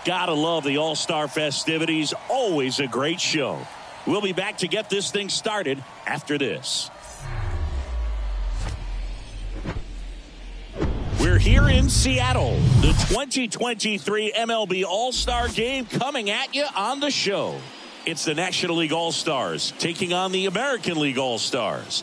Gotta love the All-Star festivities. Always a great show. We'll be back to get this thing started after this. We're here in Seattle. The 2023 MLB All-Star Game coming at you on the show. It's the National League All-Stars taking on the American League All-Stars.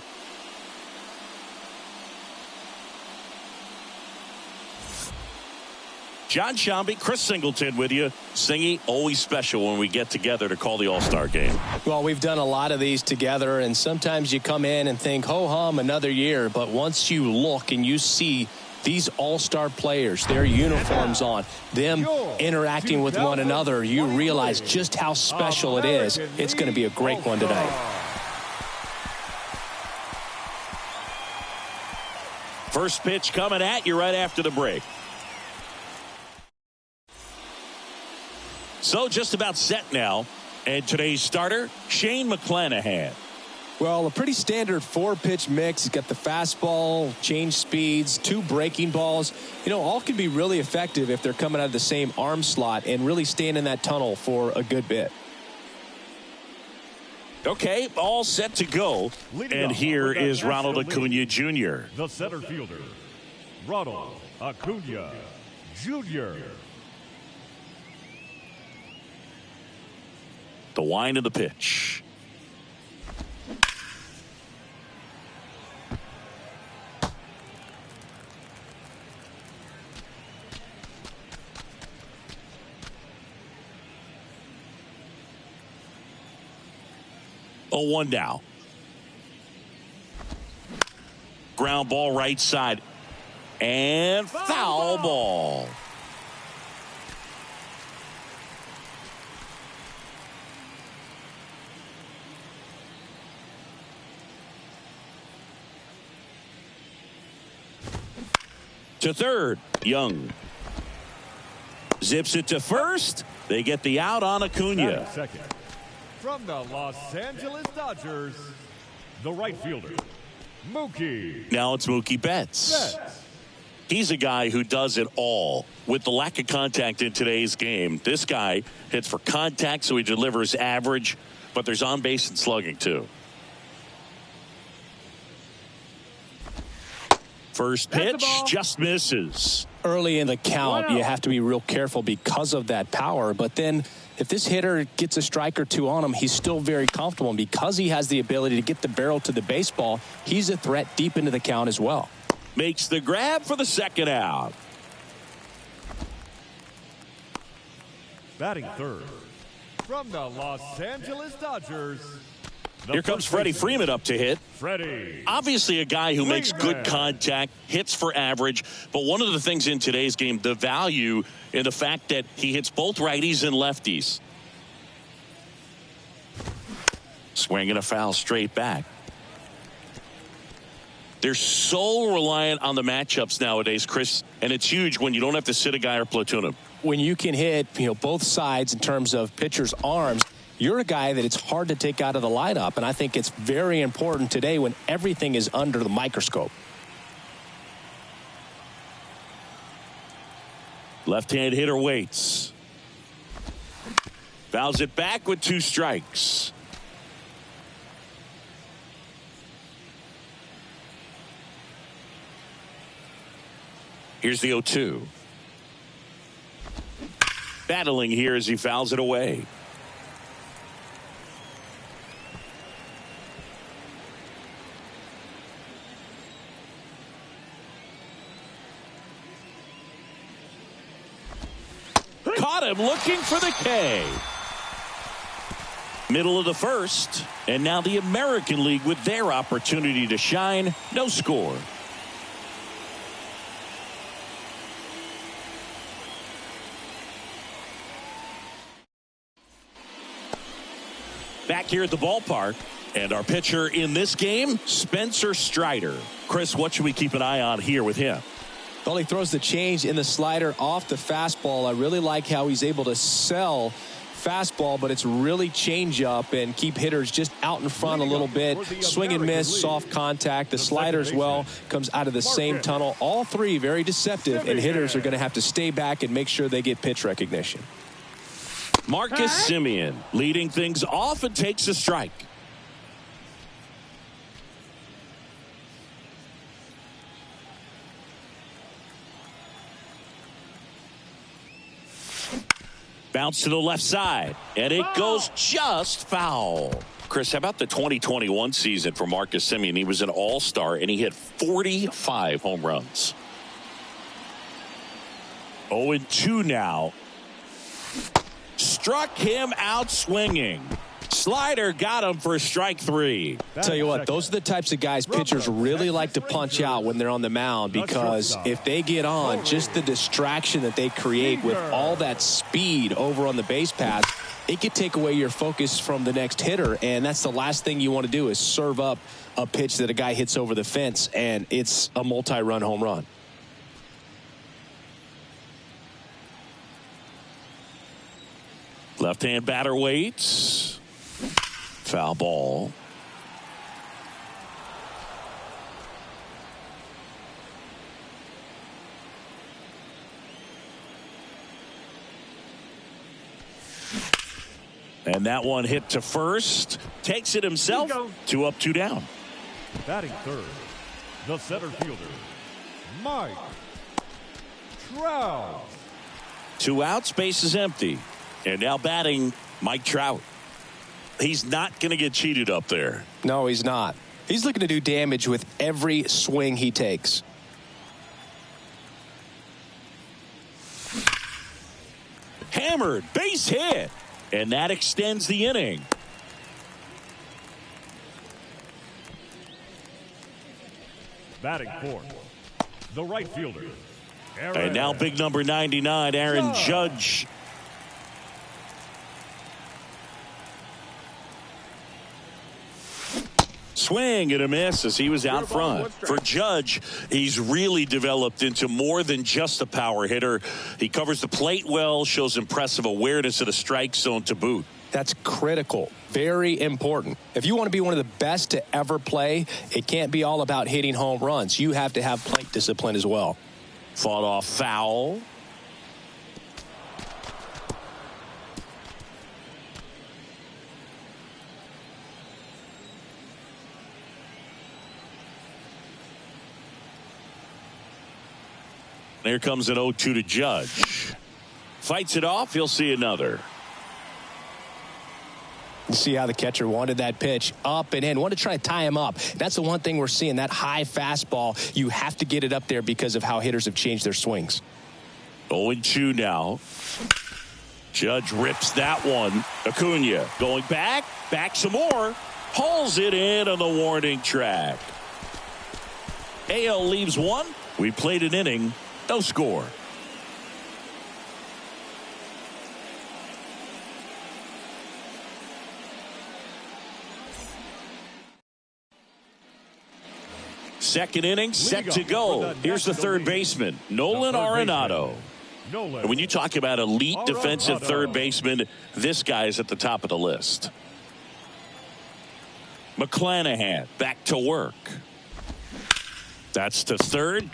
John Shambi, Chris Singleton with you. Singy, always special when we get together to call the All-Star Game. Well, we've done a lot of these together, and sometimes you come in and think, ho-hum, another year. But once you look and you see these all-star players, their uniforms on, them interacting with one another, you realize just how special it is. It's going to be a great one tonight. First pitch coming at you right after the break. So just about set now. And today's starter, Shane McClanahan. Well, a pretty standard 4-pitch mix. He's got the fastball, change speeds, 2 breaking balls. You know, all can be really effective if they're coming out of the same arm slot and really staying in that tunnel for a good bit. Okay, all set to go. And here is Ronald Acuna Jr. The center fielder, Ronald Acuna Jr. The wind of the pitch. Oh, 1 down. Ground ball right side. And foul ball. To third, Young. Zips it to first. They get the out on Acuna. Second. From the Los Angeles Dodgers, the right fielder, Mookie. Now it's Mookie Betts. He's a guy who does it all. With the lack of contact in today's game, this guy hits for contact, so he delivers average, but there's on base and slugging too. First pitch just misses. Early in the count, you have to be real careful because of that power. But then if this hitter gets a strike or two on him, he's still very comfortable. And because he has the ability to get the barrel to the baseball, he's a threat deep into the count as well. Makes the grab for the second out. Batting third. From the Los Angeles Dodgers, here comes Freddie Freeman up to hit. Freddie. Obviously a guy who makes good contact, hits for average. But one of the things in today's game, the value in the fact that he hits both righties and lefties. Swinging a foul straight back. They're so reliant on the matchups nowadays, Chris, and it's huge when you don't have to sit a guy or platoon him. When you can hit, both sides in terms of pitchers' arms, you're a guy that it's hard to take out of the lineup, and I think it's very important today when everything is under the microscope. Left-hand hitter waits. Fouls it back with 2 strikes. Here's the 0-2. Battling here as he fouls it away. Caught him looking for the K. Middle of the first, and now the American League with their opportunity to shine. No score. Back here at the ballpark, and our pitcher in this game, Spencer Strider. Chris, what should we keep an eye on here with him? Well, he throws the change in the slider off the fastball. I really like how he's able to sell fastball, but it's really change up and keep hitters just out in front a little bit. Swing and miss, soft contact. The slider as well comes out of the same tunnel. All three very deceptive, and hitters are going to have to stay back and make sure they get pitch recognition. Marcus Semien leading things off and takes a strike. Bounce to the left side, and it goes just foul. Chris, how about the 2021 season for Marcus Semien? He was an all-star, and he hit 45 home runs. 0-2 now. Struck him out swinging. Slider got him for strike 3. Tell you what, those are the types of guys pitchers really like to punch out when they're on the mound, because if they get on, just the distraction that they create with all that speed over on the base path, it could take away your focus from the next hitter, and that's the last thing you want to do is serve up a pitch that a guy hits over the fence, and it's a multi-run home run. Left-hand batter waits. Foul ball. And that one hit to first. Takes it himself. 2 up, 2 down. Batting third, the center fielder, Mike Trout. 2 outs, base is empty. And now batting Mike Trout. He's not going to get cheated up there. No, he's not. He's looking to do damage with every swing he takes. Hammered, base hit. And that extends the inning. Batting fourth, the right fielder, And now big number 99, Aaron Judge. Swing and a miss as he was out front. For Judge, he's really developed into more than just a power hitter. He covers the plate well, shows impressive awareness of the strike zone to boot. That's critical. Very important. If you want to be one of the best to ever play, it can't be all about hitting home runs. You have to have plate discipline as well. Fought off foul. Here comes an 0-2 to Judge. Fights it off. He'll see another. You see how the catcher wanted that pitch up and in. Wanted to try to tie him up. That's the one thing we're seeing, that high fastball. You have to get it up there because of how hitters have changed their swings. 0-2 now. Judge rips that one. Acuna going back some more. Hauls it in on the warning track. AL leaves one. We played an inning. No score. Second inning, set to go. Here's the third baseman, Nolan Arenado. And when you talk about elite defensive third baseman, this guy is at the top of the list. McClanahan back to work. That's to third.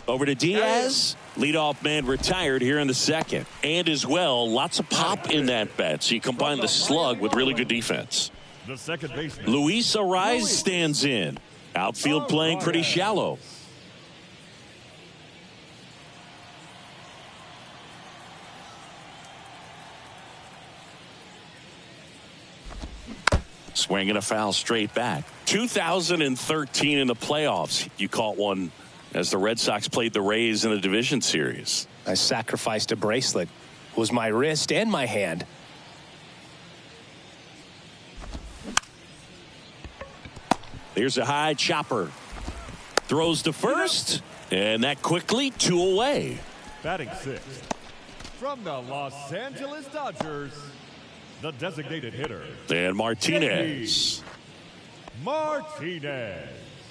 Over to Diaz. Leadoff man retired here in the second. And as well, lots of pop in that bat. So you combine the slug with really good defense. The second baseman, Luis Arraez stands in. Outfield playing pretty shallow. Swinging a foul straight back. 2013 in the playoffs. You caught one as the Red Sox played the Rays in the division series. I sacrificed a bracelet. It was my wrist and my hand. Here's a high chopper. Throws to first. And that quickly 2 away. batting sixth. From the Los Angeles Dodgers, the designated hitter, And Martinez.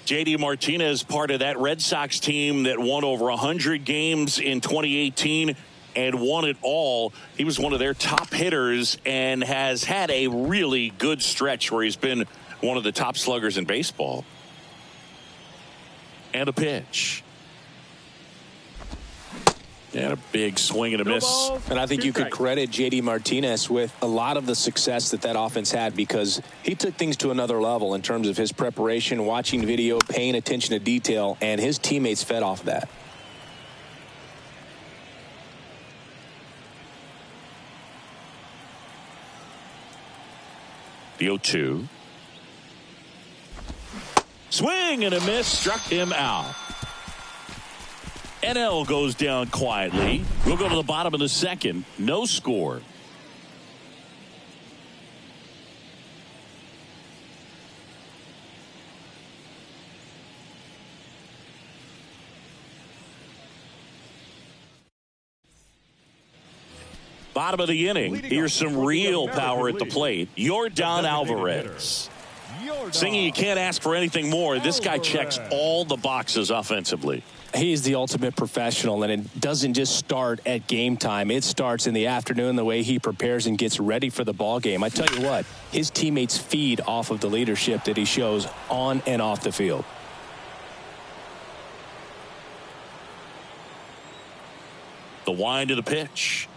JD Martinez, part of that Red Sox team that won over 100 games in 2018. and won it all. He was one of their top hitters and has had a really good stretch where he's been one of the top sluggers in baseball. And a pitch. And a big swing and a miss. And I think you could credit J.D. Martinez with a lot of the success that offense had, because he took things to another level in terms of his preparation, watching video, paying attention to detail, and his teammates fed off of that. The 0-2. Swing and a miss, struck him out. NL goes down quietly. We'll go to the bottom of the second. No score. Bottom of the inning. Here's some real power at the plate. Yordan Alvarez. Singing, you can't ask for anything more. This guy checks all the boxes offensively. He's the ultimate professional, and it doesn't just start at game time. It starts in the afternoon, the way he prepares and gets ready for the ball game. I tell you what, his teammates feed off of the leadership that he shows on and off the field. The wind of the pitch.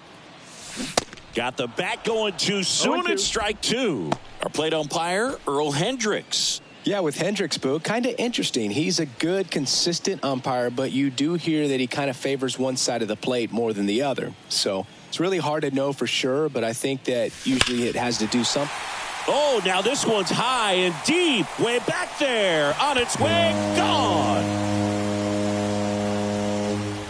Got the bat going too soon. It's strike two. Our plate umpire, Earl Hendricks. Yeah, with Hendricks, Boo, kind of interesting. He's a good, consistent umpire, but you do hear that he kind of favors one side of the plate more than the other. So it's really hard to know for sure, but I think that usually it has to do something. Oh, now this one's high and deep. Way back there. On its way. Gone.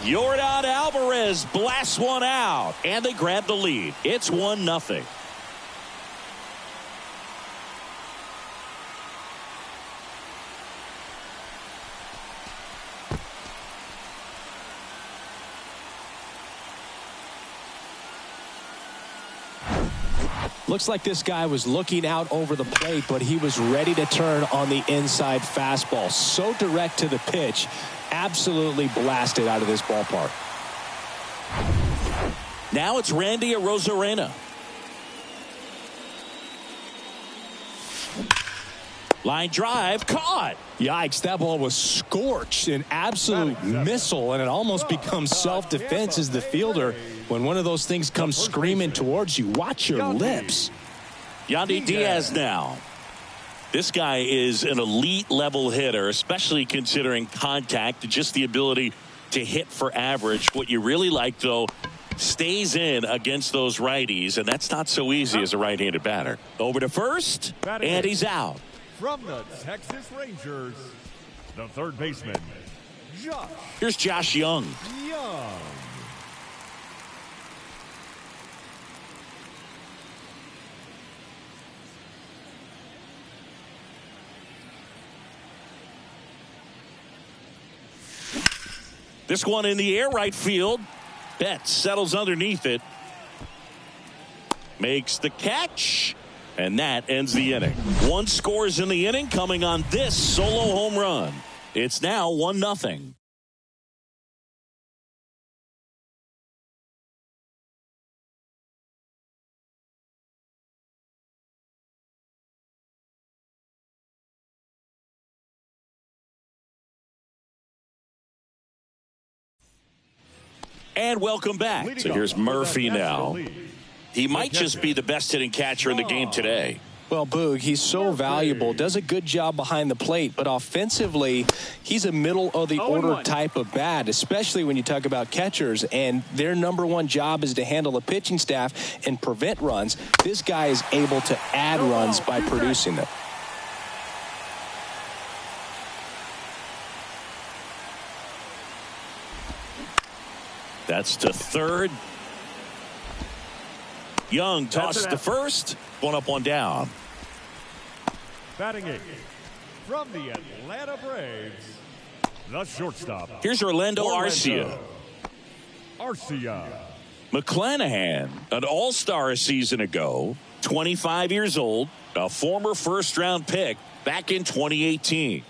Yordan Alvarez blasts one out, and they grab the lead. It's 1-0. Looks like this guy was looking out over the plate, but he was ready to turn on the inside fastball. So direct to the pitch, absolutely blasted out of this ballpark. Now it's Randy Arozarena. Line drive, caught. Yikes, that ball was scorched, an absolute missile, and it almost becomes self-defense as the fielder. When one of those things comes screaming towards you, watch your lips. Yandy Diaz now. This guy is an elite level hitter, especially considering contact and just the ability to hit for average. What you really like, though, stays in against those righties, and that's not so easy as a right-handed batter. Over to first, and he's out. From the Texas Rangers, the third baseman, Josh. Here's Josh Young. This one in the air, right field. Betts settles underneath it. Makes the catch. And that ends the inning. One scores in the inning coming on this solo home run. It's now 1-0. And welcome back. So here's Murphy now. He might just be the best hitting catcher in the game today. Well, Boog, he's so valuable, does a good job behind the plate, but offensively, he's a middle of the order type of bat, especially when you talk about catchers, and their number one job is to handle the pitching staff and prevent runs. This guy is able to add runs by producing them. That's to third. Young tosses to first. One up, one down. Batting eighth from the Atlanta Braves, the shortstop. Here's Orlando Arcia. McClanahan, an all-star a season ago, 25 years old, a former first-round pick back in 2018.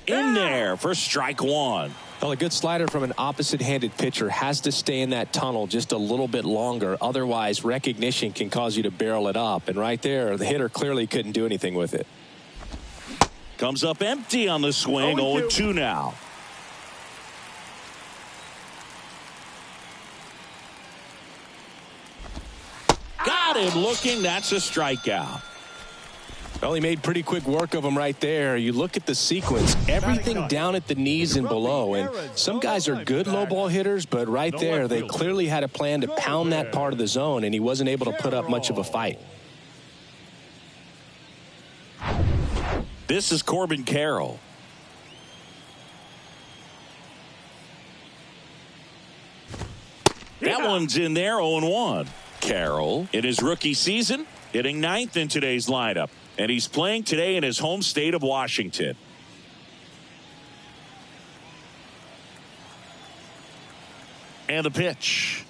In there for strike one. Well, a good slider from an opposite-handed pitcher has to stay in that tunnel just a little bit longer. Otherwise, recognition can cause you to barrel it up. And right there, the hitter clearly couldn't do anything with it. Comes up empty on the swing. 0-2 now. Got him looking. That's a strikeout. Well, he made pretty quick work of him right there. You look at the sequence, everything down at the knees and below. And some guys are good low ball hitters, but right there, they clearly had a plan to pound that part of the zone, and he wasn't able to put up much of a fight. This is Corbin Carroll. That one's in there, 0-1. Carroll, in his rookie season, hitting 9th in today's lineup. And he's playing today in his home state of Washington. And the pitch.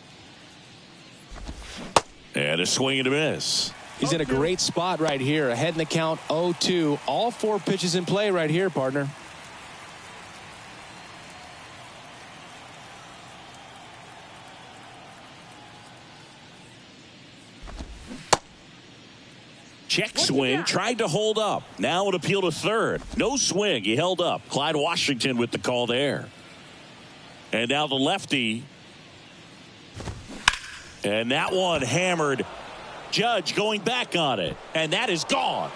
And a swing and a miss. He's in a great spot right here. Ahead in the count, 0-2. All 4 pitches in play right here, partner. Check swing, tried to hold up. Now it appeal to third. No swing. He held up. Clyde Washington with the call there. And now the lefty. And that one hammered. Judge going back on it. And that is gone.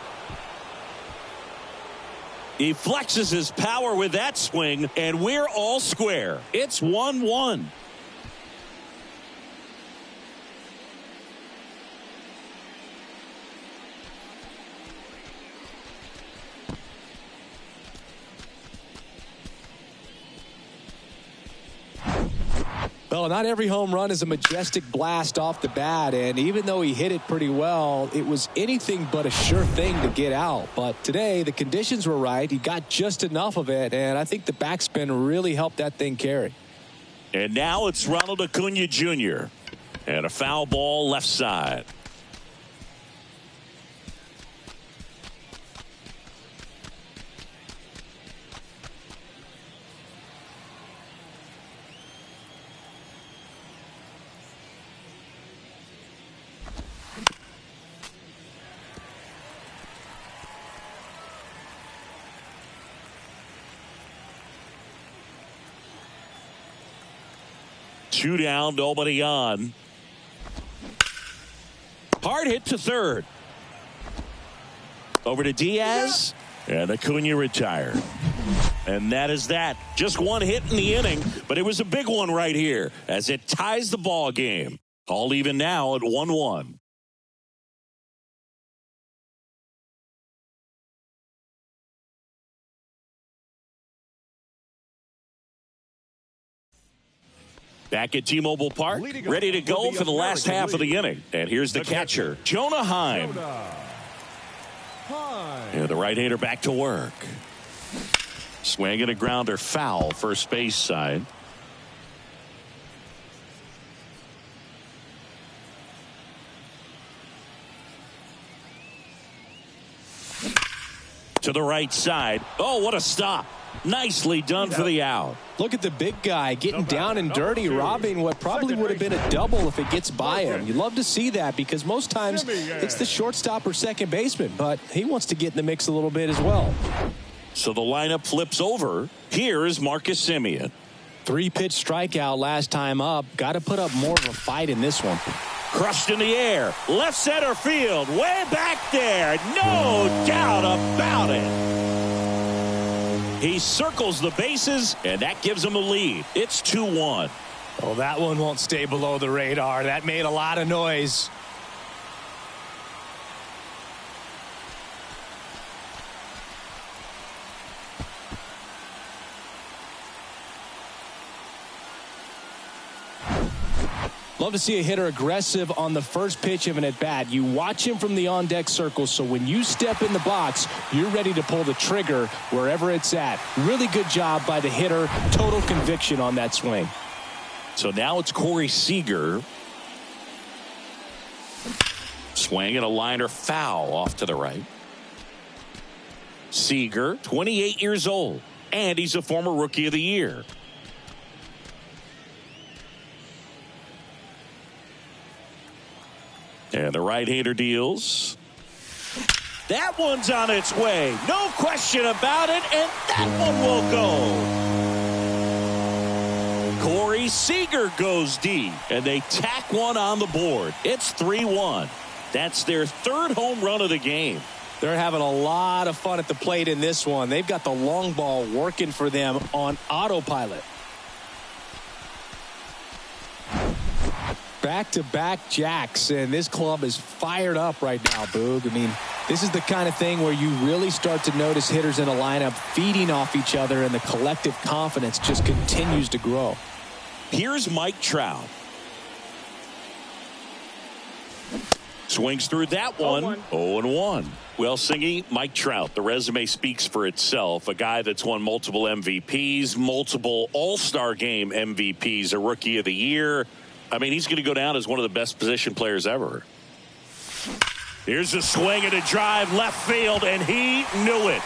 He flexes his power with that swing, and we're all square. It's 1-1. Well, not every home run is a majestic blast off the bat, and even though he hit it pretty well, it was anything but a sure thing to get out. But today, the conditions were right. He got just enough of it, and I think the backspin really helped that thing carry. And now it's Ronald Acuna Jr. and a foul ball left side. Two down, nobody on. Hard hit to third. Over to Diaz. And Acuna retired. And that is that. Just one hit in the inning, but it was a big one right here as it ties the ball game. All even now at 1-1. Back at T-Mobile Park, ready to go for the last half of the inning. And here's the catcher, Jonah Heim. And the right-hander back to work. Swinging a grounder foul, first base side. To the right side. Oh, what a stop. Nicely done for the out. Look at the big guy getting down and dirty, robbing what probably would have been a double if it gets by him. You love to see that because most times it's the shortstop or second baseman, but he wants to get in the mix a little bit as well. So the lineup flips over. Here is Marcus Semien. 3-pitch strikeout last time up. Got to put up more of a fight in this one. Crushed in the air. Left center field. Way back there. No doubt about it. He circles the bases, and that gives him a lead. It's 2-1. Oh, that one won't stay below the radar. That made a lot of noise. Love to see a hitter aggressive on the first pitch of an at-bat. You watch him from the on-deck circle, so when you step in the box, you're ready to pull the trigger wherever it's at. Really good job by the hitter. Total conviction on that swing. So now it's Corey Seager. Swinging a liner foul off to the right. Seager, 28 years old, and he's a former Rookie of the Year. And the right-hander deals. That one's on its way. No question about it. And that one will go. Corey Seager goes deep. And they tack one on the board. It's 3-1. That's their third home run of the game. They're having a lot of fun at the plate in this one. They've got the long ball working for them on autopilot. Back-to-back jacks, and this club is fired up right now, Boog. I mean, this is the kind of thing where you really start to notice hitters in a lineup feeding off each other, and the collective confidence just continues to grow. Here's Mike Trout. Swings through that one. 0-1. Well, Singy, Mike Trout, the resume speaks for itself. A guy that's won multiple MVPs, multiple All-Star Game MVPs, a Rookie of the Year. I mean, he's going to go down as one of the best position players ever. Here's a swing and a drive left field, and he knew it.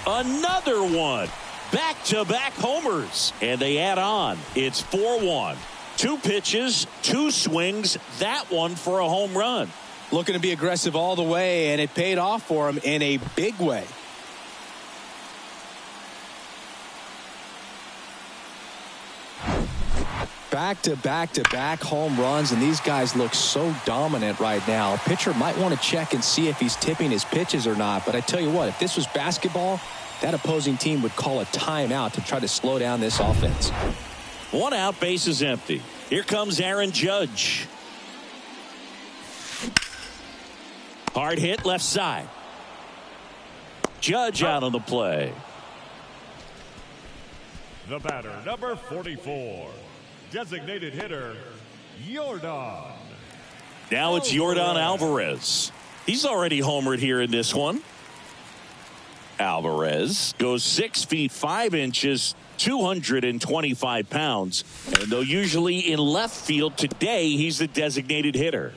Another one. Back-to-back homers, and they add on. It's 4-1. 2 pitches, 2 swings, that one for a home run. Looking to be aggressive all the way, and it paid off for him in a big way. Back-to-back-to-back home runs, and these guys look so dominant right now. A pitcher might want to check and see if he's tipping his pitches or not, but I tell you what, if this was basketball, that opposing team would call a timeout to try to slow down this offense. 1 out, base is empty. Here comes Aaron Judge. Hard hit left side. Judge out on the play. The batter, number 44. Designated hitter, Yordan. Now it's Yordan Alvarez. He's already homered here in this one. Alvarez goes 6 feet 5 inches, 225 pounds. And though usually in left field, today he's the designated hitter.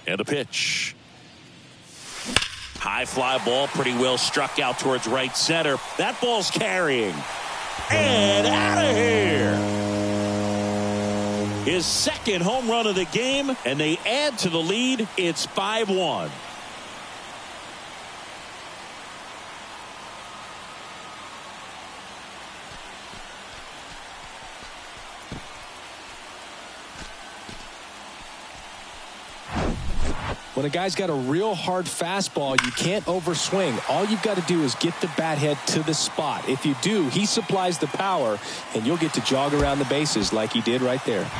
And a pitch. High fly ball, pretty well struck out towards right center. That ball's carrying. And out of here. His second home run of the game, and they add to the lead. It's 5-1. When a guy's got a real hard fastball, you can't overswing. All you've got to do is get the bat head to the spot. If you do, he supplies the power, and you'll get to jog around the bases like he did right there.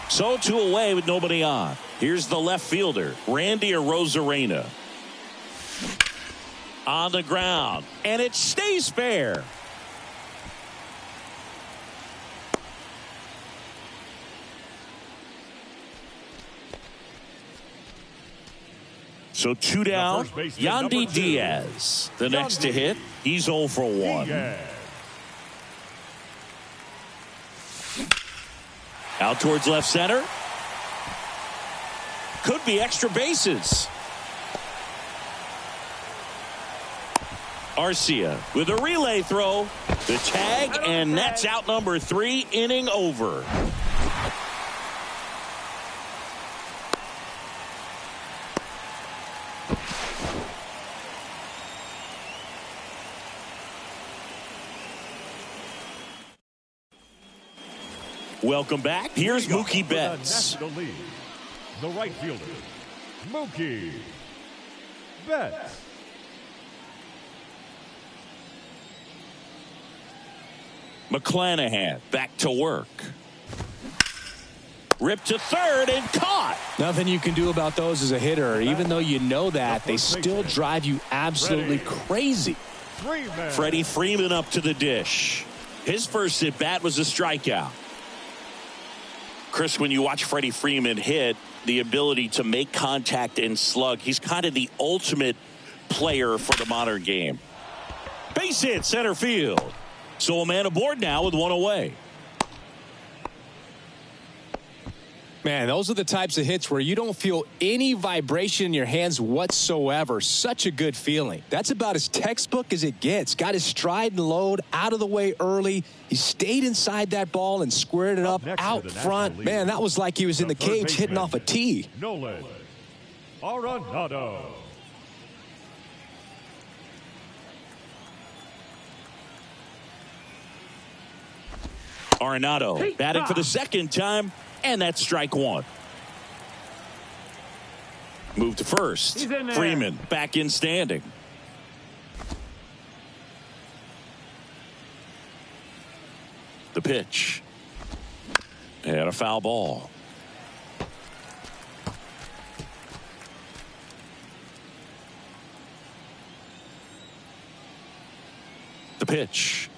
So 2 away with nobody on. Here's the left fielder, Randy Arozarena. On the ground, and it stays fair. So 2 down. Yandy Diaz, the next to hit. He's 0 for 1. Out towards left center. Could be extra bases. Arcia with a relay throw. The tag, and that's out number 3, inning over. Welcome back. Here's Mookie Betts. The right fielder, Mookie Betts. McClanahan back to work. Ripped to third and caught. Nothing you can do about those as a hitter. Even though you know that, they still drive you absolutely crazy. Freddie Freeman up to the dish. His first at bat was a strikeout. Chris, when you watch Freddie Freeman hit, the ability to make contact and slug, he's kind of the ultimate player for the modern game. Base hit center field. So a man aboard now with 1 away. Man, those are the types of hits where you don't feel any vibration in your hands whatsoever. Such a good feeling. That's about as textbook as it gets. Got his stride and load out of the way early. He stayed inside that ball and squared it up out front. Man, that was like he was in the cage hitting off a tee. Nolan Arenado. Arenado batting for the second time, and that's strike one. Move to first. Freeman back in standing. The pitch. And a foul ball. The pitch.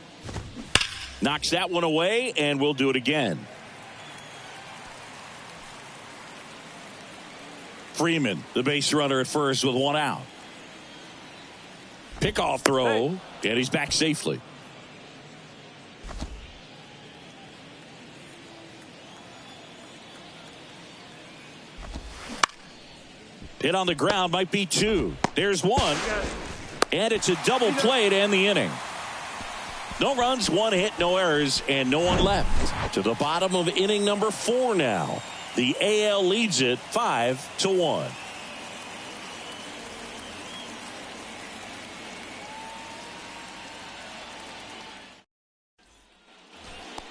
Knocks that one away, and we'll do it again. Freeman, the base runner at first with one out. Pickoff throw, and he's back safely. Hit on the ground, might be two. There's one, and it's a double play to end the inning. No runs, one hit, no errors, and no one left. To the bottom of inning number 4 now. The AL leads it 5-1.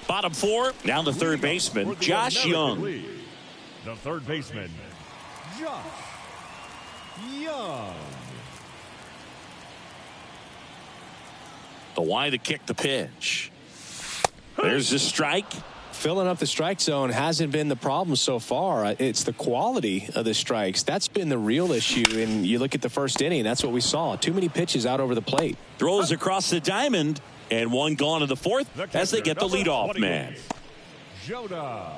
Bottom 4, now the third baseman, Josh Young. The third baseman, Josh Young. The wide to kick the pitch. There's the strike. Filling up the strike zone hasn't been the problem so far. It's the quality of the strikes. That's been the real issue. And you look at the first inning, that's what we saw. Too many pitches out over the plate. Throws across the diamond, and one gone to the fourth as they get the leadoff man. Jonah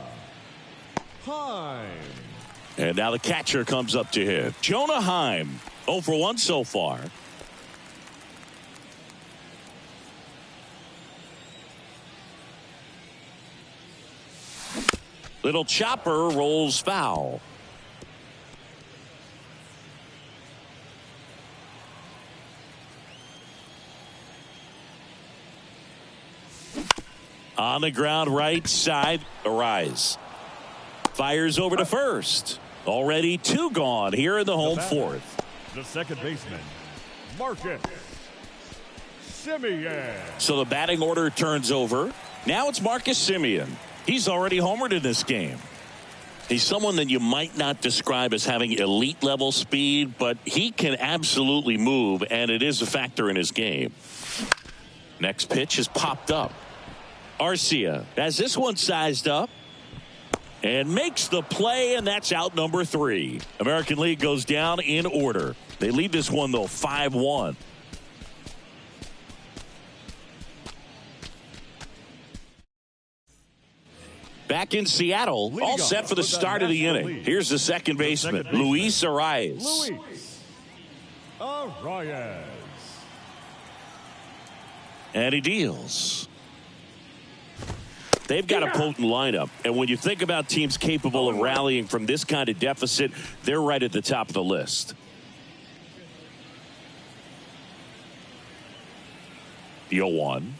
Heim. And now the catcher comes up to hit. Jonah Heim, 0 for 1 so far. Little chopper rolls foul. On the ground, right side, Arise. Fires over to first. Already 2 gone here in the home fourth. The second baseman, Marcus Semien. So the batting order turns over. Now it's Marcus Semien. He's already homered in this game. He's someone that you might not describe as having elite level speed, but he can absolutely move, and it is a factor in his game. Next pitch is popped up. Arcia has this one sized up and makes the play, and that's out number 3. American League goes down in order. They lead this one, though, 5-1. Back in Seattle, all set for the start of the inning. Here's the second baseman, Luis Arias. Luis Arias. And he deals. They've got a potent lineup, and when you think about teams capable of rallying from this kind of deficit, they're right at the top of the list. The 0-1.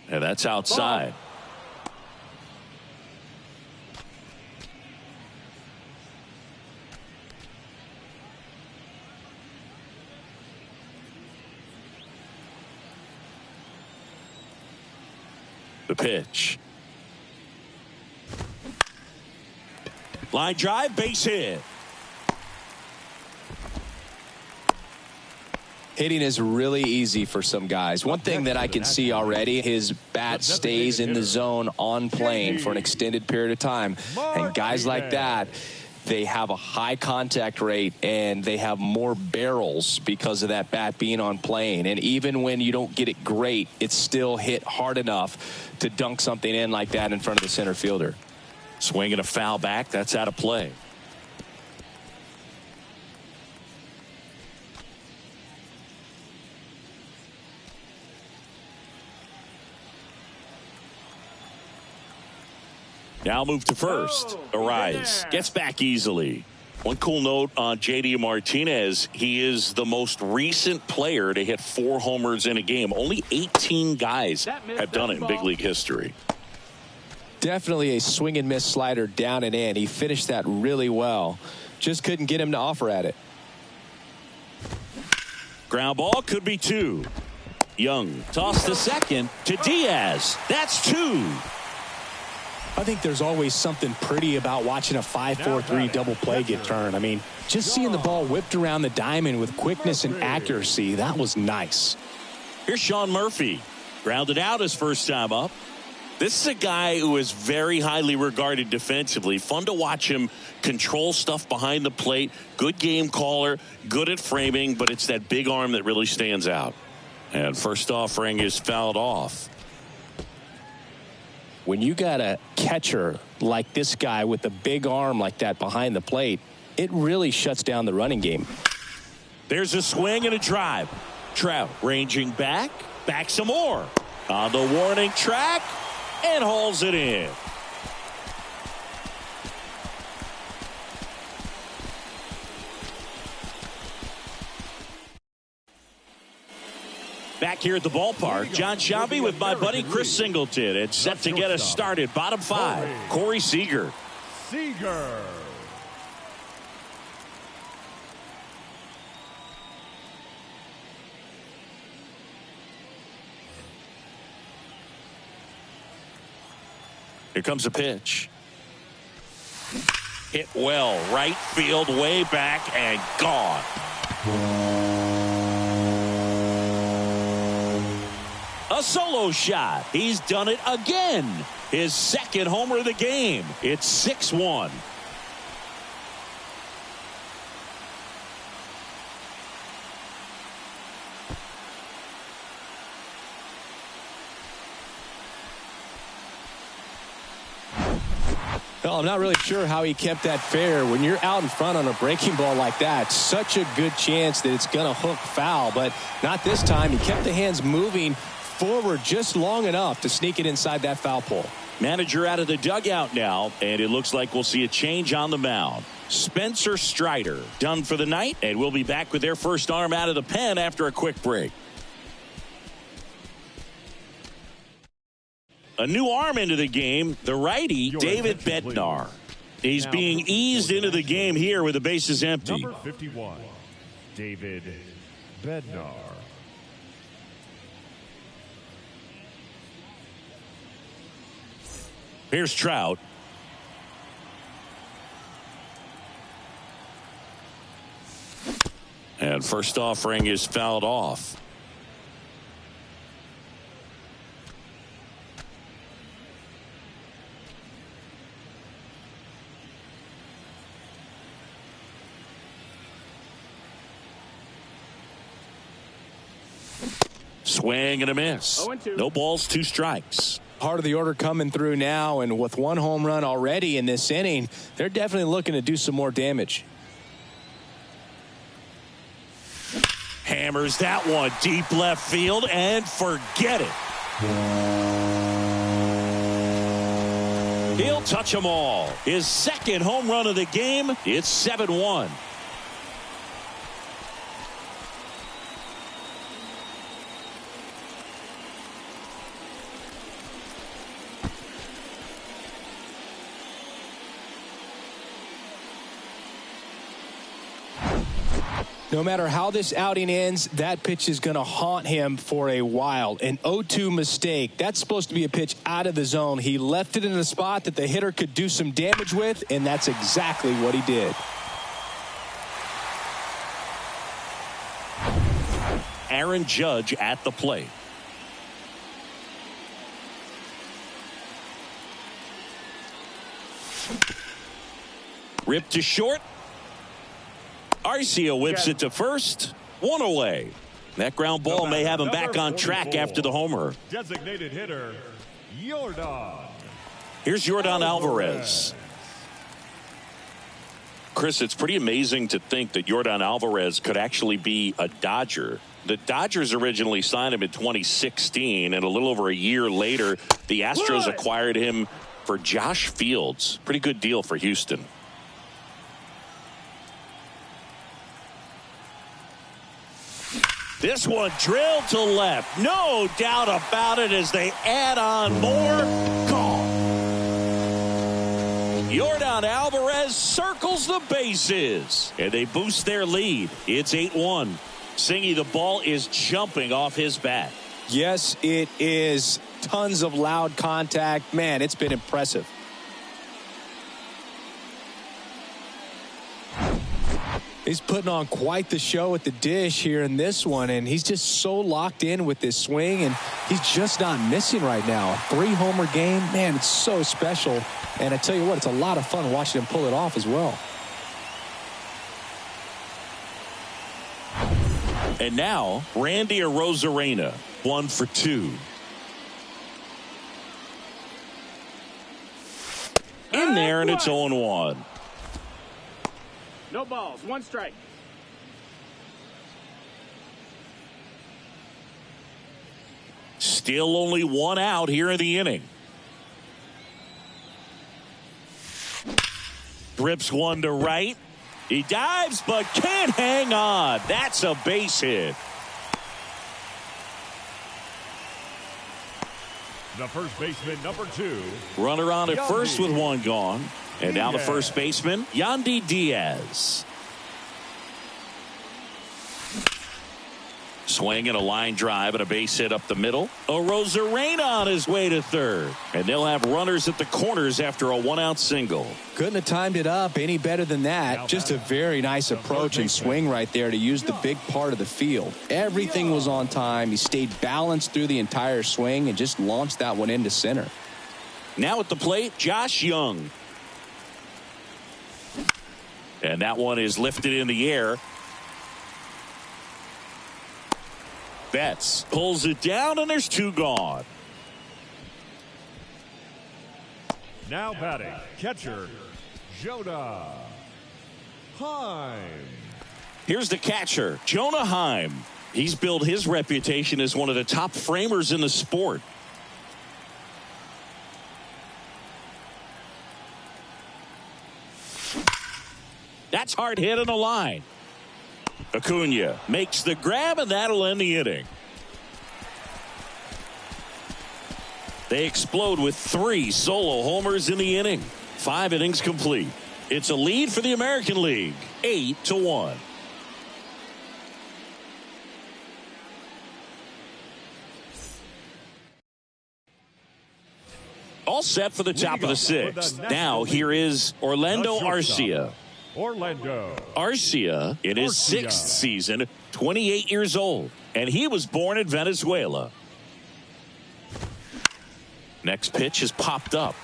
And that's outside. The pitch. Line drive, base hit. Hitting is really easy for some guys. One thing that I can see already, his bat stays in the zone on plane for an extended period of time. And guys like that, they have a high contact rate and they have more barrels because of that bat being on plane. And even when you don't get it great, it's still hit hard enough to dunk something in like that in front of the center fielder. Swinging a foul back, that's out of play. Now move to first. Arise. Gets back easily. One cool note on J.D. Martinez, he is the most recent player to hit 4 homers in a game. Only 18 guys have done it in big league history. Definitely a swing and miss slider down and in. He finished that really well. Just couldn't get him to offer at it. Ground ball could be 2. Young toss to second to Diaz. That's 2. I think there's always something pretty about watching a 5-4-3 double play get turned. I mean, just seeing the ball whipped around the diamond with quickness and accuracy, that was nice. Here's Sean Murphy. Grounded out his first time up. This is a guy who is very highly regarded defensively. Fun to watch him control stuff behind the plate. Good game caller, good at framing, but it's that big arm that really stands out. And first offering is fouled off. When you got a catcher like this guy with a big arm like that behind the plate, it really shuts down the running game. There's a swing and a drive. Trout ranging back some more. On the warning track, and hauls it in. Back here at the ballpark, John Shabby with my buddy Chris Singleton. It's set to get us started. Bottom 5, Corey Seager. Here comes a pitch. Hit well, right field, way back, and gone. A solo shot. He's done it again. His second homer of the game. It's 6-1. Well, I'm not really sure how he kept that fair. When you're out in front on a breaking ball like that, such a good chance that it's going to hook foul, but not this time. He kept the hands moving forward just long enough to sneak it inside that foul pole. Manager out of the dugout now, and it looks like we'll see a change on the mound. Spencer Strider done for the night, and we'll be back with their first arm out of the pen after a quick break. A new arm into the game, the righty, David Bednar. He's being eased into the game here with the bases empty. Number 51, David Bednar. Here's Trout. And first offering is fouled off. Swing and a miss. No balls, 2 strikes. Part of the order coming through now, and with 1 home run already in this inning, they're definitely looking to do some more damage. Hammers that one deep left field and forget it. He'll touch them all. His second home run of the game. It's 7-1. No matter how this outing ends, that pitch is going to haunt him for a while. An 0-2 mistake. That's supposed to be a pitch out of the zone. He left it in a spot that the hitter could do some damage with, and that's exactly what he did. Aaron Judge at the plate. Ripped to short. Arcia whips it to first. 1 away. That ground ball may have him back on track after the homer. Designated hitter, Yordan. Here's Yordan Alvarez. Chris, it's pretty amazing to think that Yordan Alvarez could actually be a Dodger. The Dodgers originally signed him in 2016, and a little over a year later, the Astros acquired him for Josh Fields. Pretty good deal for Houston. This one drilled to left. No doubt about it as they add on more. Gone. Yordan Alvarez circles the bases, and they boost their lead. It's 8-1. Singy, the ball is jumping off his bat. Yes, it is. Tons of loud contact. Man, it's been impressive. He's putting on quite the show at the dish here in this one, and he's just so locked in with this swing, and he's just not missing right now. A 3-homer game, man, it's so special. And I tell you what, it's a lot of fun watching him pull it off as well. And now, Randy Arozarena, 1 for 2. In there, and it's 0-1. No balls, 1 strike. Still only 1 out here in the inning. Rips one to right. He dives but can't hang on. That's a base hit. The first baseman, number 2. Runner on at first with 1 gone. And now the first baseman, Yandy Diaz. Swing and a line drive and a base hit up the middle. Arozarena on his way to third. And they'll have runners at the corners after a 1-out single. Couldn't have timed it up any better than that. Just a very nice approach and swing right there to use the big part of the field. Everything was on time. He stayed balanced through the entire swing and just launched that one into center. Now at the plate, Josh Young. And that one is lifted in the air. Betts pulls it down, and there's 2 gone. Now batting, catcher, Jonah Heim. Here's the catcher, Jonah Heim. He's built his reputation as one of the top framers in the sport. That's hard hit in the line. Acuna makes the grab, and that'll end the inning. They explode with 3 solo homers in the inning. 5 innings complete. It's a lead for the American League, 8-1. All set for the top of the 6th. Now here is Orlando Arcia. Orlando Arcia in his 6th season, 28 years old, and he was born in Venezuela. Next pitch is popped up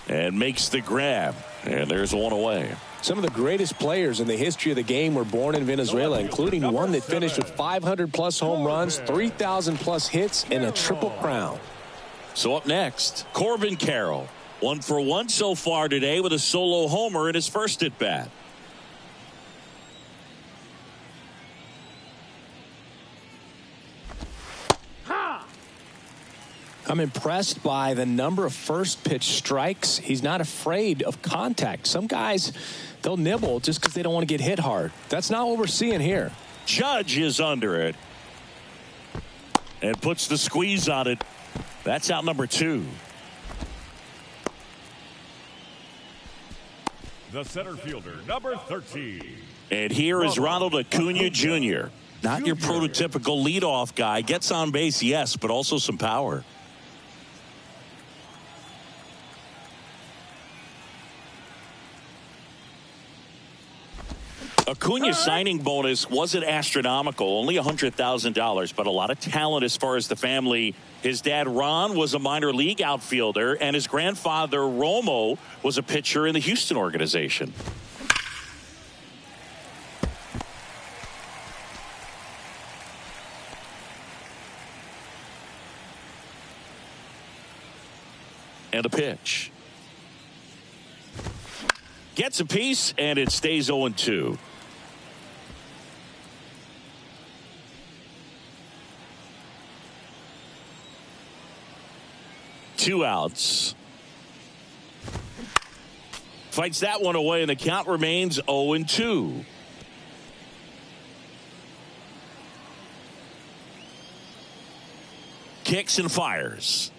and makes the grab, and there's 1 away. Some of the greatest players in the history of the game were born in Venezuela, including one that finished with 500+ home runs, 3,000+ hits, and a triple crown. So up next, Corbin Carroll. 1 for 1 so far today with a solo homer in his first at bat. I'm impressed by the number of first pitch strikes. He's not afraid of contact. Some guys, they'll nibble just because they don't want to get hit hard. That's not what we're seeing here. Judge is under it and puts the squeeze on it. That's out number 2. The center fielder, number 13. And here is Ronald Acuna Jr. Not your prototypical leadoff guy. Gets on base, yes, but also some power. Acuna's signing bonus wasn't astronomical, only $100,000, but a lot of talent as far as the family. His dad, Ron, was a minor league outfielder, and his grandfather, Romo, was a pitcher in the Houston organization. And a pitch. Gets a piece, and it stays 0-2. 2 outs. Fights that one away, and the count remains 0-2. Kicks and fires.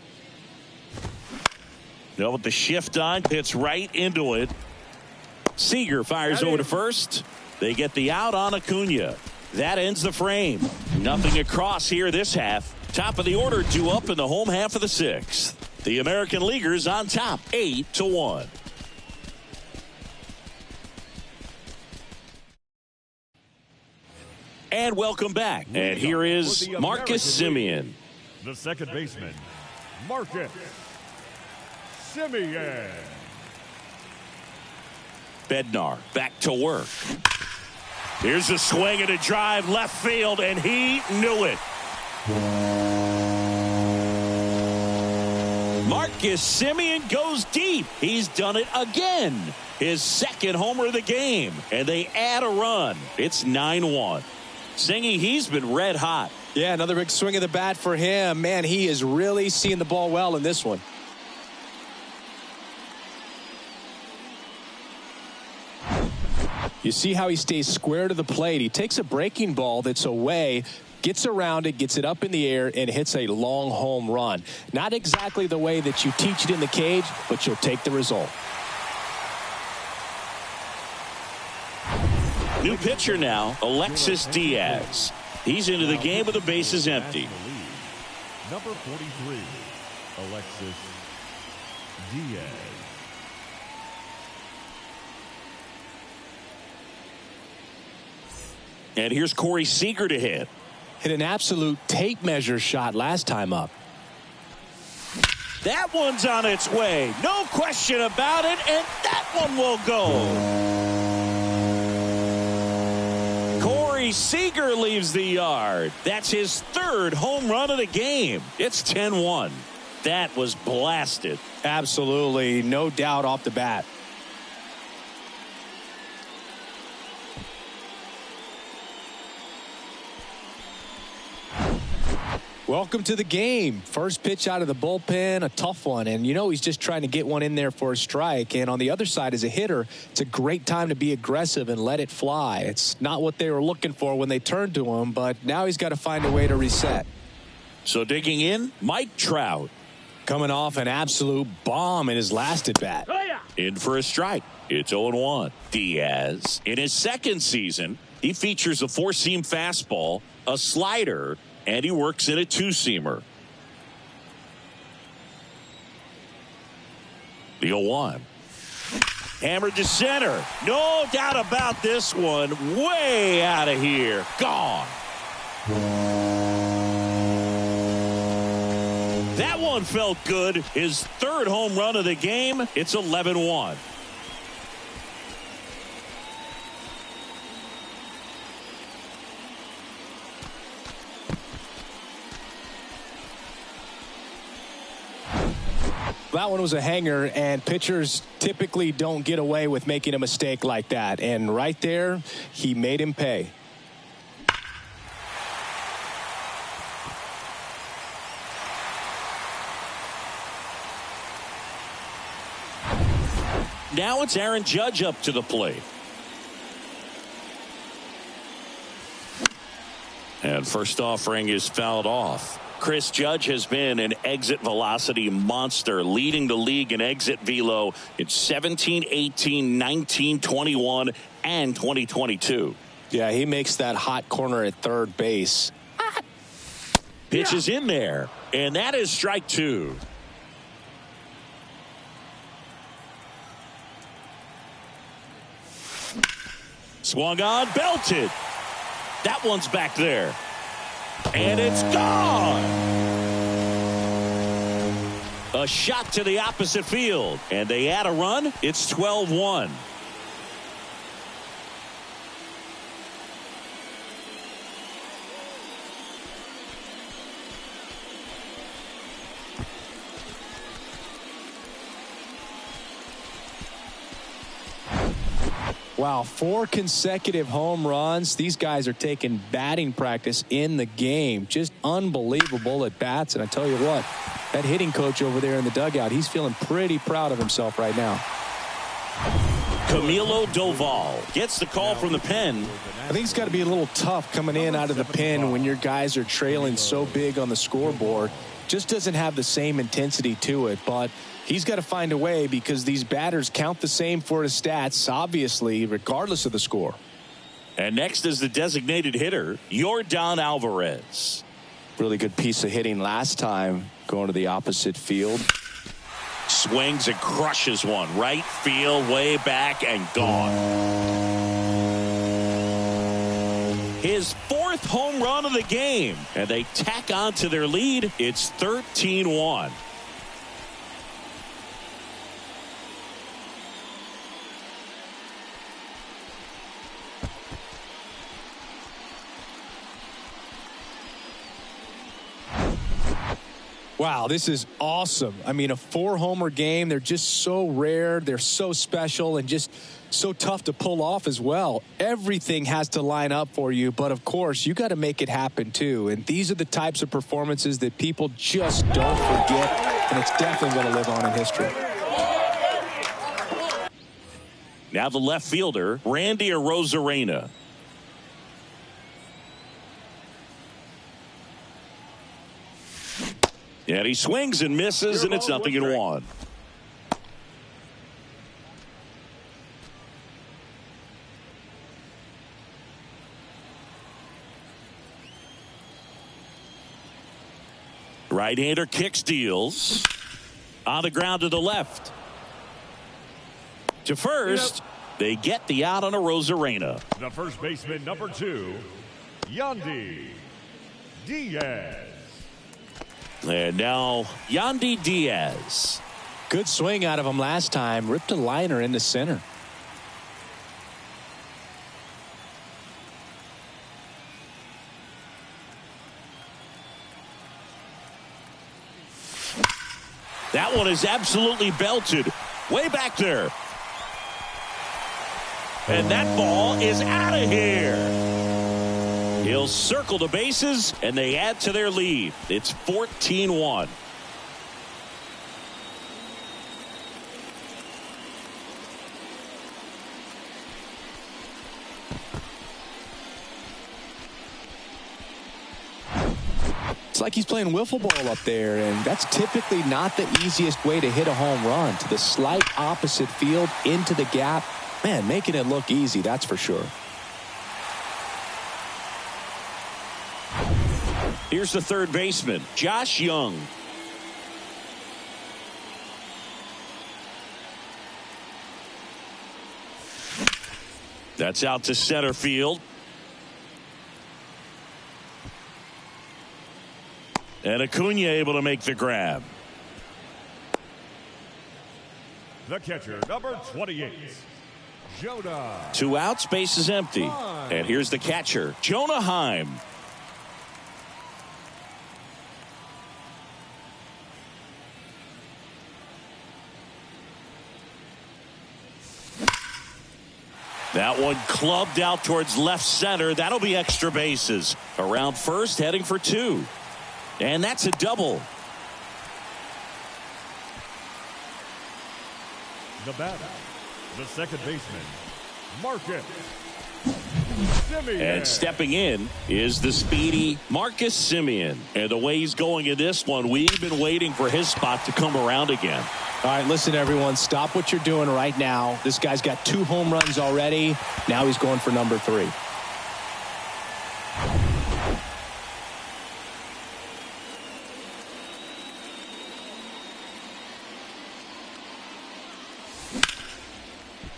No, with the shift on, hits right into it. Seager fires over to first. They get the out on Acuna. That ends the frame. Nothing across here this half. Top of the order, 2 up in the home half of the 6th. The American Leaguers on top, 8-1. And welcome back. And here is Marcus Semien. The second baseman, Marcus Semien. Bednar back to work. Here's a swing and a drive left field, and he knew it. Marcus Semien goes deep. He's done it again. His second homer of the game, and they add a run. It's 9-1. Singy, he's been red hot. Yeah, another big swing of the bat for him. Man, he is really seeing the ball well in this one. You see how he stays square to the plate. He takes a breaking ball that's away, gets around it, gets it up in the air, and hits a long home run. Not exactly the way that you teach it in the cage, but you'll take the result. New pitcher now, Alexis Diaz. He's into the game with the bases empty. Number 43, Alexis Diaz. And here's Corey Seager to hit. Hit an absolute tape measure shot last time up. That one's on its way. No question about it, and that one will go. Corey Seager leaves the yard. That's his 3rd home run of the game. It's 10-1. That was blasted. Absolutely, no doubt off the bat. Welcome to the game. First pitch out of the bullpen, a tough one. And you know he's just trying to get one in there for a strike. And on the other side, as a hitter, it's a great time to be aggressive and let it fly. It's not what they were looking for when they turned to him, but now he's got to find a way to reset. So digging in, Mike Trout. Coming off an absolute bomb in his last at bat. Oh, yeah. In for a strike. It's 0-1. Diaz, in his 2nd season, he features a 4-seam fastball, a slider, and he works in a 2-seamer. The 0-1. Hammered to center. No doubt about this one. Way out of here. Gone. That one felt good. His 3rd home run of the game. It's 11-1. That one was a hanger, and pitchers typically don't get away with making a mistake like that. And right there, he made him pay. Now it's Aaron Judge up to the plate. And first offering is fouled off. Chris Judge has been an exit velocity monster, leading the league in exit velo in 17, 18, 19, 21, and 2022. Yeah, he makes that hot corner at third base. Pitch is in there, and that is strike 2. Swung on, belted. That one's back there. And it's gone. A shot to the opposite field. And they add a run. It's 12-1. Wow, 4 consecutive home runs. These guys are taking batting practice in the game. Just unbelievable at bats. And I tell you what, that hitting coach over there in the dugout, he's feeling pretty proud of himself right now. Camilo Doval gets the call from the pen. I think it's got to be a little tough coming in out of the pen when your guys are trailing so big on the scoreboard. Just doesn't have the same intensity to it, but he's got to find a way because these batters count the same for his stats, obviously, regardless of the score. And next is the designated hitter, Yordan Alvarez. Really good piece of hitting last time, going to the opposite field. Swings and crushes one. Right field, way back, and gone. His 4th home run of the game. And they tack on to their lead. It's 13-1. Wow, this is awesome. I mean, a 4-homer game. They're just so rare. They're so special and just so tough to pull off as well. Everything has to line up for you, but of course, you got to make it happen too. And these are the types of performances that people just don't forget, and it's definitely going to live on in history. Now the left fielder, Randy Arozarena. And he swings and misses, and it's 0-1. Right-hander kick steals. On the ground to the left. To first. They get the out on Arozarena. The first baseman, number 2, Yandy Diaz. And now Yandy Diaz. Good swing out of him last time. Ripped a liner into center. That one is absolutely belted. Way back there. And that ball is out of here. He'll circle the bases, and they add to their lead. It's 14-1. It's like he's playing wiffle ball up there, and that's typically not the easiest way to hit a home run. To the slight opposite field, into the gap. Man, making it look easy, that's for sure. Here's the third baseman, Josh Young. That's out to center field. And Acuna able to make the grab. The catcher, number 28, Jonah. 2 outs, base is empty. And here's the catcher, Jonah Heim. That one clubbed out towards left center. That'll be extra bases. Around first, heading for 2. And that's a double. The batter, the second baseman, Marcus Semien. And stepping in is the speedy Marcus Semien. And the way he's going in this one, we've been waiting for his spot to come around again. All right, listen, everyone, stop what you're doing right now. This guy's got 2 home runs already. Now he's going for number 3.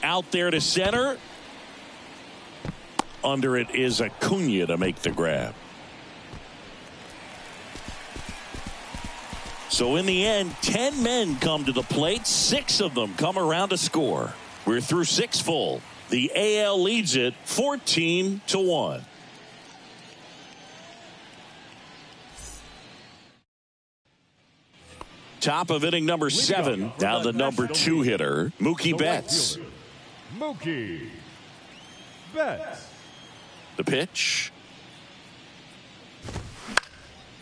Out there to center. Under it is Acuna to make the grab. So in the end, 10 men come to the plate. 6 of them come around to score. We're through 6 full. The AL leads it 14-1. Top of inning number 7. Now the number 2 hitter, Mookie Betts. Mookie Betts. The pitch.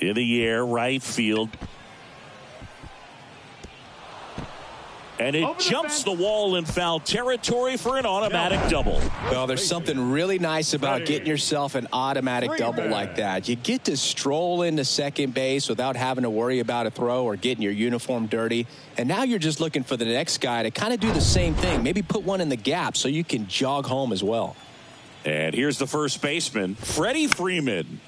In the air, right field. And it jumps the wall in foul territory for an automatic double. Well, there's something really nice about getting yourself an automatic double like that. You get to stroll into second base without having to worry about a throw or getting your uniform dirty. And now you're just looking for the next guy to kind of do the same thing. Maybe put one in the gap so you can jog home as well. And here's the first baseman, Freddie Freeman.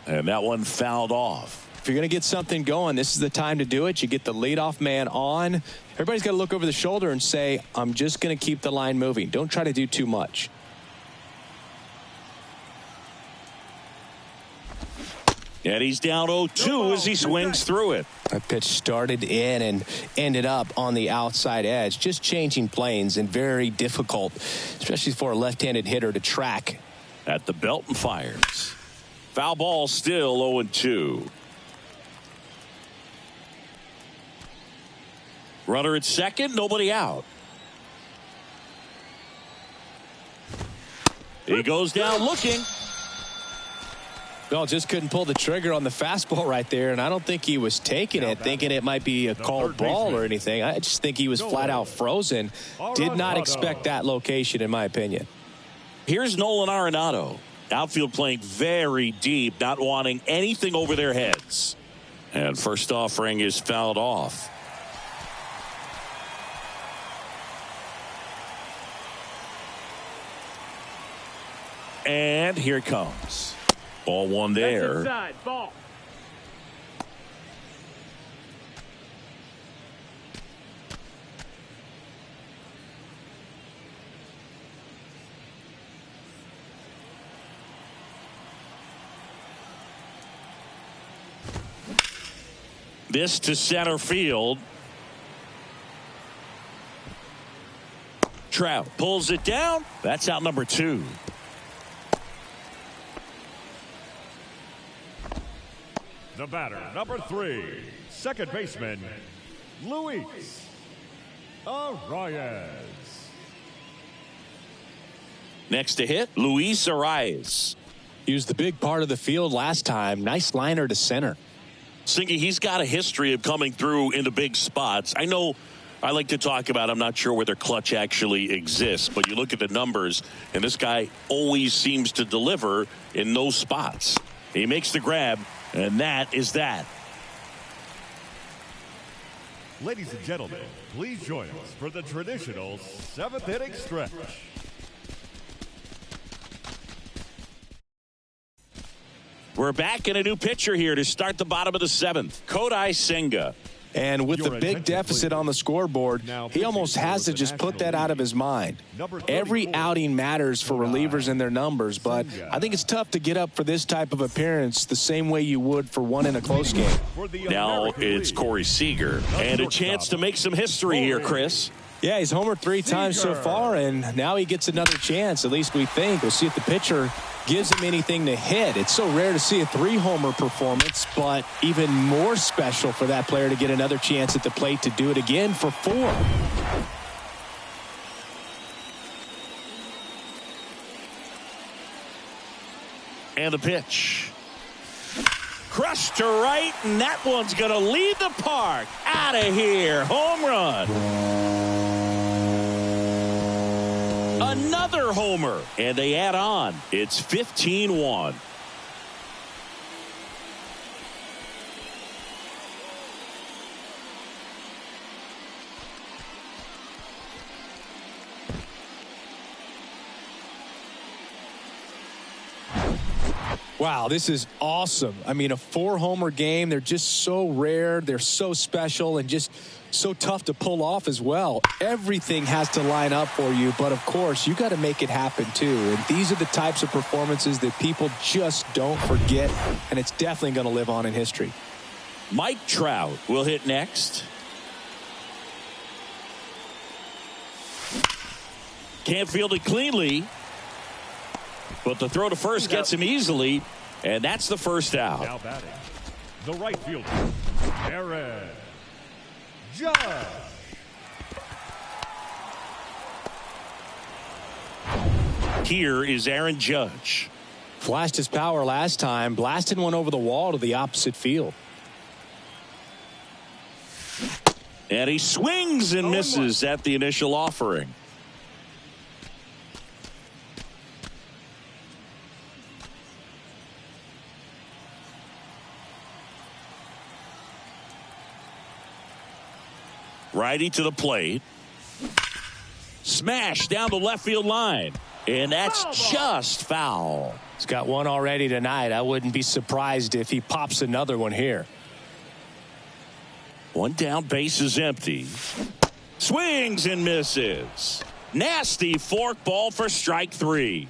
And that one fouled off. If you're going to get something going, this is the time to do it. You get the leadoff man on. Everybody's got to look over the shoulder and say, I'm just going to keep the line moving. Don't try to do too much. And he's down 0-2 as he swings through it. That pitch started in and ended up on the outside edge. Just changing planes and very difficult, especially for a left-handed hitter to track. At the belt and fires. Foul ball still 0-2. Runner at second, nobody out. He goes down looking. Well, just couldn't pull the trigger on the fastball right there, and I don't think he was taking it, thinking it might be a called ball or anything. I just think he was flat out frozen. Did not expect that location, in my opinion. Here's Nolan Arenado. Outfield playing very deep, not wanting anything over their heads. And first offering is fouled off. And here it comes. Ball one there. Inside, ball. This to center field. Trout pulls it down. That's out number 2. The batter, number 3, second baseman, Luis Arias. Next to hit, Luis Arias. He was the big part of the field last time. Nice liner to center. Singy, he's got a history of coming through into big spots. I know I like to talk about, I'm not sure whether clutch actually exists, but you look at the numbers, and this guy always seems to deliver in those spots. He makes the grab, and that is that. Ladies and gentlemen, please join us for the traditional 7th inning stretch. We're back in a new pitcher here to start the bottom of the 7th. Kodai Senga. And with the big deficit on the scoreboard, he almost has to just put that out of his mind. Every outing matters for relievers and their numbers, but I think it's tough to get up for this type of appearance the same way you would for one in a close game. Now it's Corey Seager, and a chance to make some history here, Chris. Yeah, he's homered 3 times so far, and now he gets another chance, at least we think. We'll see if the pitcher gives him anything to hit. It's so rare to see a 3-homer performance, but even more special for that player to get another chance at the plate to do it again for 4. And the pitch. Crushed to right, and that one's going to leave the park. Out of here. Home run. Another homer, and they add on. It's 15-1. Wow, this is awesome. I mean, a 4-homer game. They're just so rare. They're so special and just so tough to pull off as well. Everything has to line up for you, but of course, you got to make it happen too. And these are the types of performances that people just don't forget, and it's definitely going to live on in history. Mike Trout will hit next. Can't field it cleanly, but the throw to first gets him easily, and that's the first out. Now batting, the right fielder, Aaron Judge. Here is Aaron Judge. Flashed his power last time, blasted one over the wall to the opposite field. And he swings and misses at the initial offering. Righty to the plate. Smash down the left field line. And that's just foul. He's got one already tonight. I wouldn't be surprised if he pops another one here. One down, base is empty. Swings and misses. Nasty forkball for strike 3.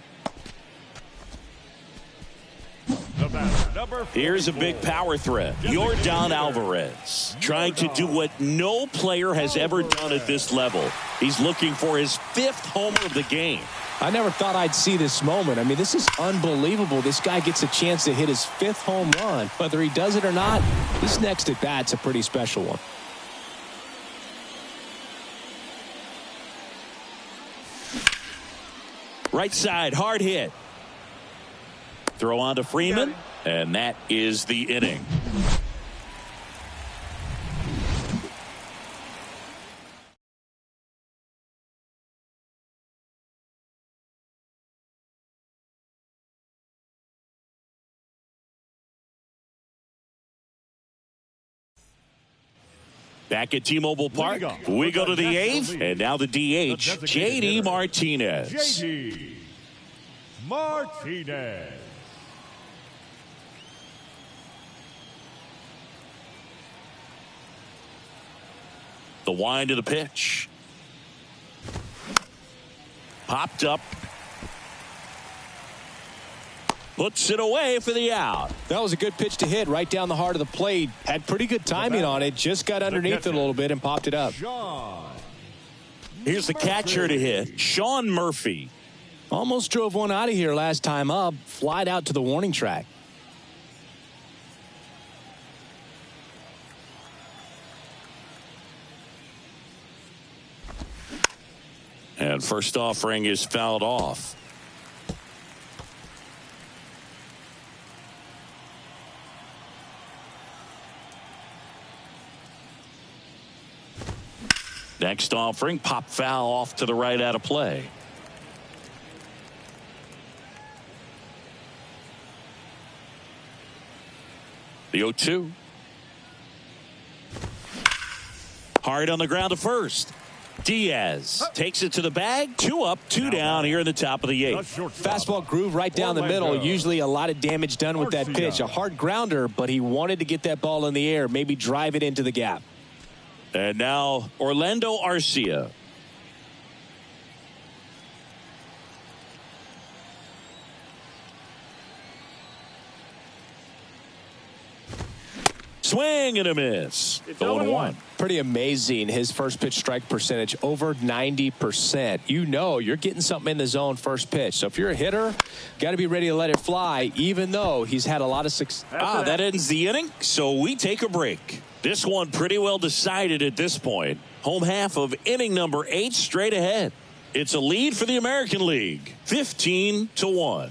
Here's a big power threat. Yordan Alvarez trying to do what no player has ever done at this level. He's looking for his 5th homer of the game. I never thought I'd see this moment. I mean, this is unbelievable. This guy gets a chance to hit his 5th home run. Whether he does it or not, this next at bat's a pretty special one. Right side, hard hit. Throw on to Freeman, and that is the inning. Back at T-Mobile Park, we go to the 8th, and now the DH, J.D. Martinez. J.D. Martinez. The wind of the pitch. Popped up. Puts it away for the out. That was a good pitch to hit right down the heart of the plate. Had pretty good timing on it. Just got underneath it a little bit and popped it up. Here's the catcher to hit, Sean Murphy. Almost drove one out of here last time up. Flied out to the warning track. And first offering is fouled off. Next offering, pop foul off to the right out of play. The 0-2. Hard on the ground to first. Diaz takes it to the bag. 2 up, 2 down here in the top of the 8th. Fastball groove right down the middle. Usually a lot of damage done with that pitch. A hard grounder, but he wanted to get that ball in the air, maybe drive it into the gap. And now Orlando Arcia. Swing and a miss. 0-1. Pretty amazing. His first pitch strike percentage over 90%. You know you're getting something in the zone first pitch. So if you're a hitter, got to be ready to let it fly, even though he's had a lot of success. That ends the inning. So we take a break. This one pretty well decided at this point. Home half of inning number 8 straight ahead. It's a lead for the American League, 15-1.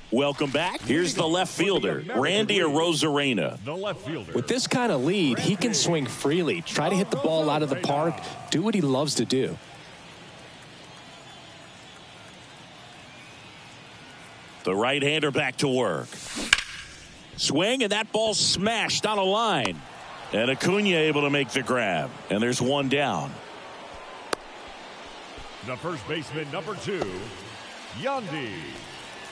Welcome back. Here's the left fielder, Randy Arozarena. With this kind of lead, he can swing freely, try to hit the ball out of the park, do what he loves to do. The right-hander back to work. Swing, and that ball smashed on a line. And Acuna able to make the grab. And there's one down. The first baseman, number 2, Yandy.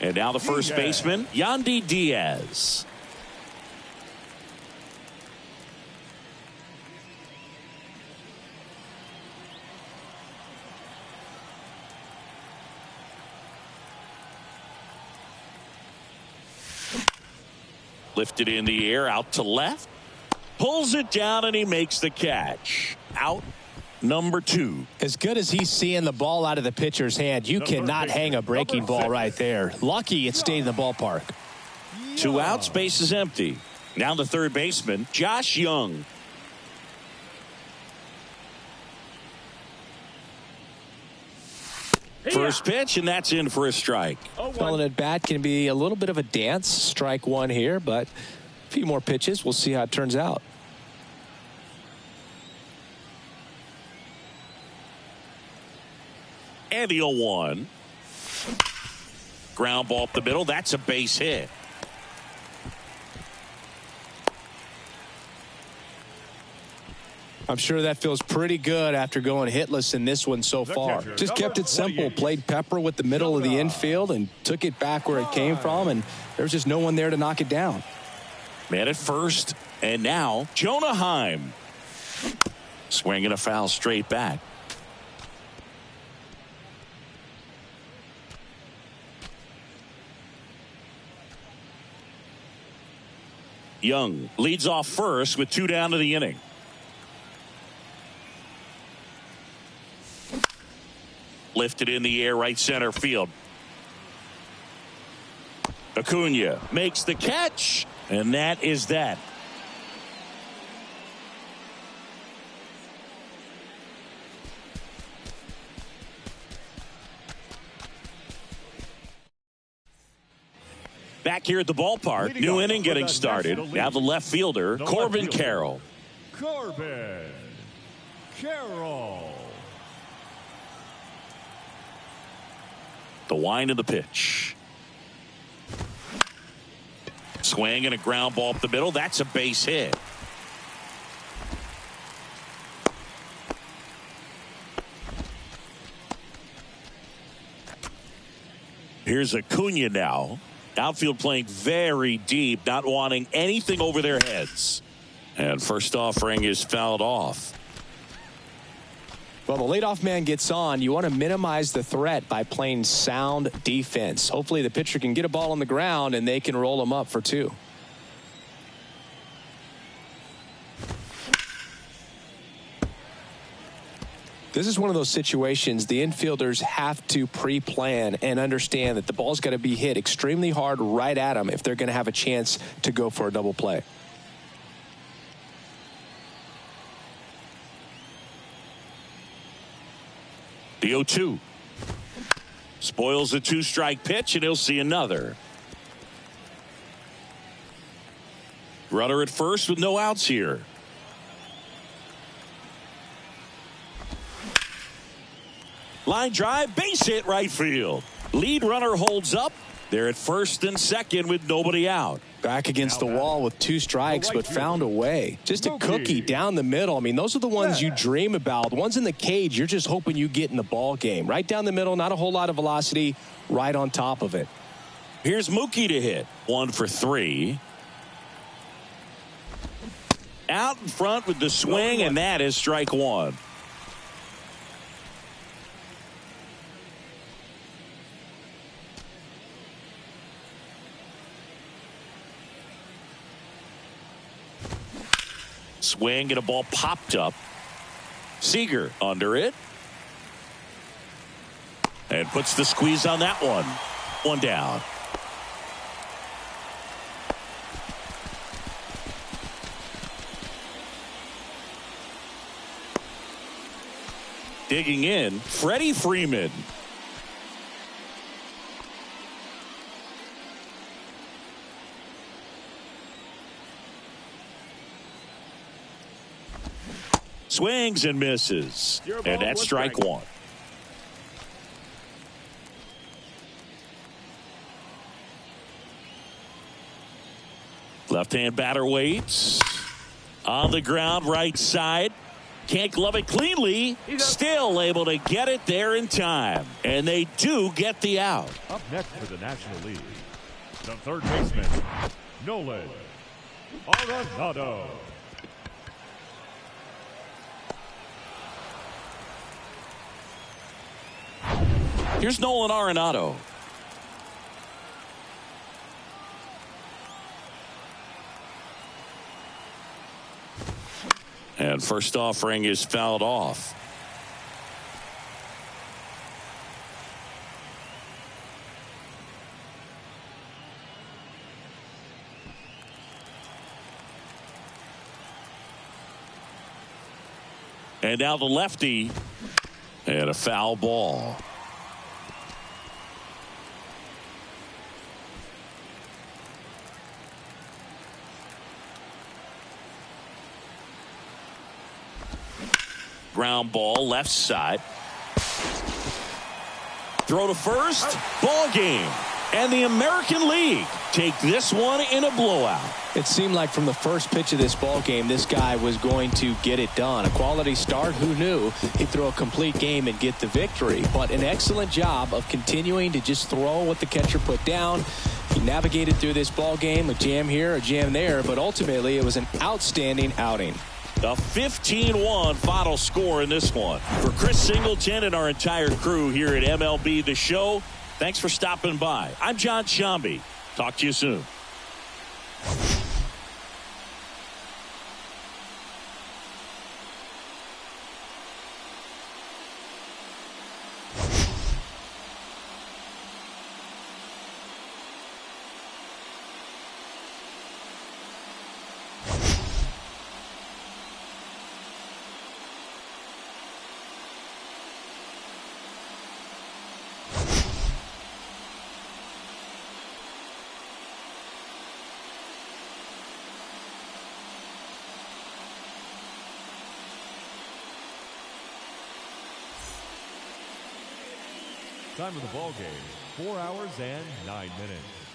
And now the first baseman, Yandy Diaz. Lifted in the air, out to left. Pulls it down, and he makes the catch. Out number 2. As good as he's seeing the ball out of the pitcher's hand, you cannot hang a breaking ball right there. Lucky it stayed in the ballpark. 2 outs, base is empty. Now the third baseman, Josh Young. First pitch, and that's in for a strike. Calling at bat can be a little bit of a dance. Strike 1 here, but A few more pitches. We'll see how it turns out. And the 0-1. Ground ball up the middle. That's a base hit. I'm sure that feels pretty good after going hitless in this one so far. Just kept it simple. Played pepper with the middle of the infield and took it back where it came from, and there's just no one there to knock it down. Man at first, and now Jonah Heim. Swinging a foul straight back. Young leads off first with 2 down to the inning. Lifted in the air, right center field. Acuna makes the catch, and that is that. Back here at the ballpark, new inning getting started. Now the left fielder, Corbin Carroll. Corbin Carroll. The wind of the pitch. Swing and a ground ball up the middle. That's a base hit. Here's Acuna now. Outfield playing very deep, not wanting anything over their heads. And first offering is fouled off. Well, the leadoff man gets on. You want to minimize the threat by playing sound defense. Hopefully the pitcher can get a ball on the ground and they can roll him up for 2. This is one of those situations the infielders have to pre-plan and understand that the ball's got to be hit extremely hard right at them if they're going to have a chance to go for a double play. The 0-2. Spoils the 2-strike pitch, and he'll see another. Runner at first with no outs here. Line drive, base hit right field. Lead runner holds up. They're at first and second with nobody out. Back against the wall with 2 strikes, but found a way. Just a cookie down the middle. I mean, those are the ones you dream about. The ones in the cage, you're just hoping you get in the ball game. Right down the middle, not a whole lot of velocity, right on top of it. Here's Mookie to hit. 1 for 3. Out in front with the swing, and that is strike 1. Swing and a ball popped up. Seager under it. And puts the squeeze on that one. 1 down. Digging in, Freddie Freeman. Swings and misses. And that's strike 1. Left-hand batter waits. On the ground, right side. Can't glove it cleanly. Still able to get it there in time. And they do get the out. Up next for the National League, the third baseman, Nolan Arenado. Here's Nolan Arenado. And first offering is fouled off. And now the lefty. And a foul ball. Ground ball left side. Throw to first. Ball game. And the American League take this one in a blowout. It seemed like from the first pitch of this ball game, this guy was going to get it done. A quality start. Who knew he'd throw a complete game and get the victory? But an excellent job of continuing to just throw what the catcher put down. He navigated through this ball game, a jam here, a jam there, but ultimately it was an outstanding outing. The 15-1 final score in this one. For Chris Singleton and our entire crew here at MLB The Show, thanks for stopping by. I'm John Shambi. Talk to you soon. Time of the ball game, 4 hours and 9 minutes.